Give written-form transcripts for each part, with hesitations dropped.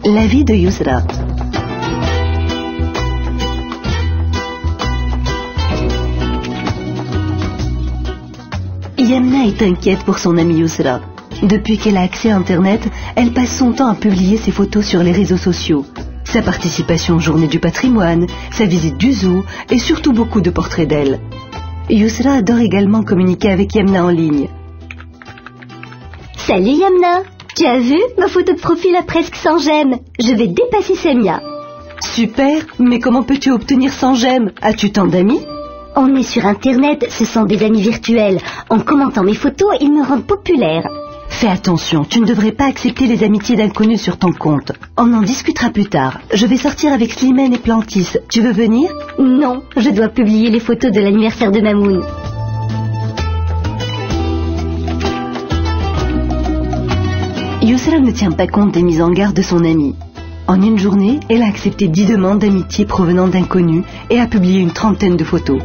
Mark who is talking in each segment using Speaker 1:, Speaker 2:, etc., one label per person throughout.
Speaker 1: La vie de Yousra. Yamna est inquiète pour son amie Yousra. Depuis qu'elle a accès à Internet, elle passe son temps à publier ses photos sur les réseaux sociaux. Sa participation aux Journées du patrimoine, sa visite du zoo et surtout beaucoup de portraits d'elle. Yousra adore également communiquer avec Yamna en ligne.
Speaker 2: Salut Yamna, tu as vu, ma photo de profil a presque 100 j'aime. Je vais dépasser Samia.
Speaker 1: Super, mais comment peux-tu obtenir 100 j'aime? As-tu tant d'amis?
Speaker 2: On est sur Internet, ce sont des amis virtuels. En commentant mes photos, ils me rendent populaire.
Speaker 1: Fais attention, tu ne devrais pas accepter les amitiés d'inconnus sur ton compte. On en discutera plus tard. Je vais sortir avec Slimane et Plantis. Tu veux venir?
Speaker 2: Non, je dois publier les photos de l'anniversaire de Mamoun.
Speaker 1: Yousra ne tient pas compte des mises en garde de son amie. En une journée, elle a accepté 10 demandes d'amitié provenant d'inconnus et a publié une 30aine de photos.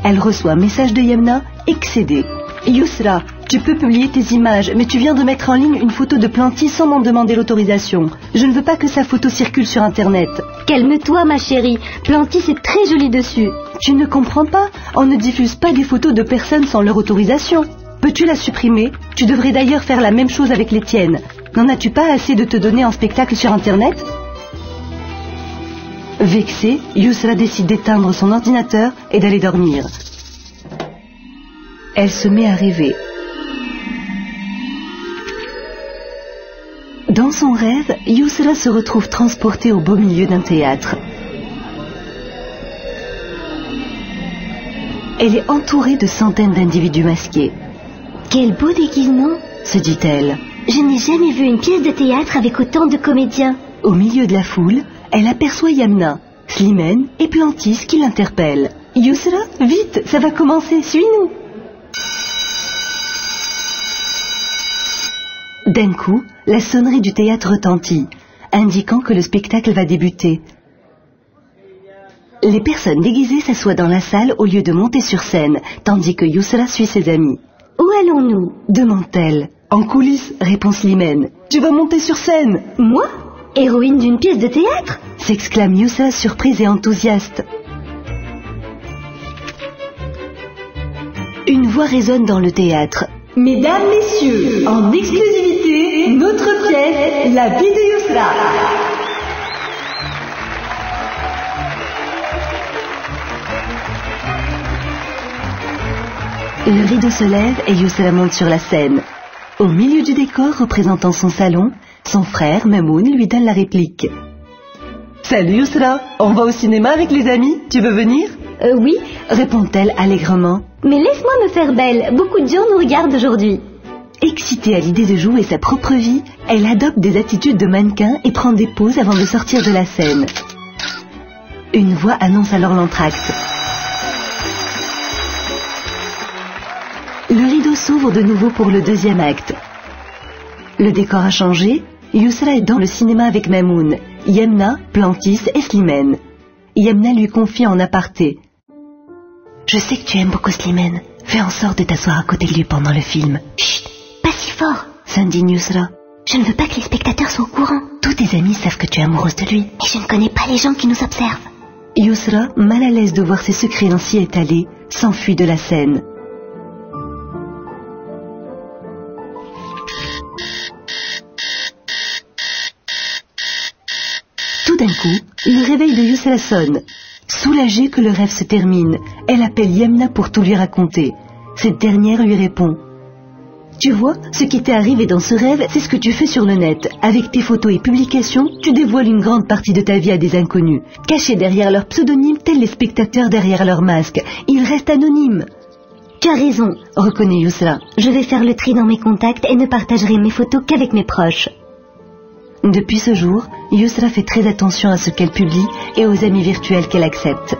Speaker 1: Elle reçoit un message de Yamna, excédée. Yousra, tu peux publier tes images, mais tu viens de mettre en ligne une photo de Plantis sans m'en demander l'autorisation. Je ne veux pas que sa photo circule sur Internet.
Speaker 2: Calme-toi ma chérie, Plantis est très joli dessus.
Speaker 1: Tu ne comprends pas? On ne diffuse pas des photos de personnes sans leur autorisation. Peux-tu la supprimer? Tu devrais d'ailleurs faire la même chose avec les tiennes. N'en as-tu pas assez de te donner en spectacle sur Internet? Vexée, Yousra décide d'éteindre son ordinateur et d'aller dormir. Elle se met à rêver. Dans son rêve, Yousra se retrouve transportée au beau milieu d'un théâtre. Elle est entourée de centaines d'individus masqués.
Speaker 2: Quel beau déguisement,
Speaker 1: se dit-elle.
Speaker 2: Je n'ai jamais vu une pièce de théâtre avec autant de comédiens.
Speaker 1: Au milieu de la foule, elle aperçoit Yamna, Slimane et Plantis qui l'interpellent. Yousra, vite, ça va commencer, suis-nous. D'un coup, la sonnerie du théâtre retentit, indiquant que le spectacle va débuter. Les personnes déguisées s'assoient dans la salle au lieu de monter sur scène, tandis que Yousra suit ses amis.
Speaker 2: Où allons-nous?
Speaker 1: Demande-t-elle. En coulisses, répond Slimane. Tu vas monter sur scène.
Speaker 2: Moi? Héroïne d'une pièce de théâtre?
Speaker 1: S'exclame Yousra surprise et enthousiaste. Une voix résonne dans le théâtre. Mesdames, messieurs, en exclusivité, notre pièce, La vie de Yousra. Le rideau se lève et Yousra monte sur la scène. Au milieu du décor représentant son salon, son frère, Mamoun, lui donne la réplique. Salut Yousra, on va au cinéma avec les amis, tu veux venir?
Speaker 2: Oui,
Speaker 1: répond-elle allègrement.
Speaker 2: Mais laisse-moi me faire belle, beaucoup de gens nous regardent aujourd'hui.
Speaker 1: Excitée à l'idée de jouer sa propre vie, elle adopte des attitudes de mannequin et prend des pauses avant de sortir de la scène. Une voix annonce alors l'entracte. Le rideau s'ouvre de nouveau pour le deuxième acte. Le décor a changé, Yousra est dans le cinéma avec Mamoun, Yamna, Plantis et Slimane. Yamna lui confie en aparté. Je sais que tu aimes beaucoup Slimane. Fais en sorte de t'asseoir à côté de lui pendant le film.
Speaker 2: Chut, pas si fort,
Speaker 1: s'indigne Yousra.
Speaker 2: Je ne veux pas que les spectateurs soient au courant.
Speaker 1: Tous tes amis savent que tu es amoureuse de lui.
Speaker 2: Et je ne connais pas les gens qui nous observent.
Speaker 1: Yousra, mal à l'aise de voir ses secrets ainsi étalés, s'enfuit de la scène. Tout d'un coup, le réveil de Yousra sonne. Soulagée que le rêve se termine, elle appelle Yamna pour tout lui raconter. Cette dernière lui répond. Tu vois, ce qui t'est arrivé dans ce rêve, c'est ce que tu fais sur le net. Avec tes photos et publications, tu dévoiles une grande partie de ta vie à des inconnus. Cachés derrière leur pseudonyme, tels les spectateurs derrière leur masque. Ils restent anonymes.
Speaker 2: Tu as raison,
Speaker 1: reconnaît Yousra.
Speaker 2: Je vais faire le tri dans mes contacts et ne partagerai mes photos qu'avec mes proches.
Speaker 1: Depuis ce jour, Yousra fait très attention à ce qu'elle publie et aux amis virtuels qu'elle accepte.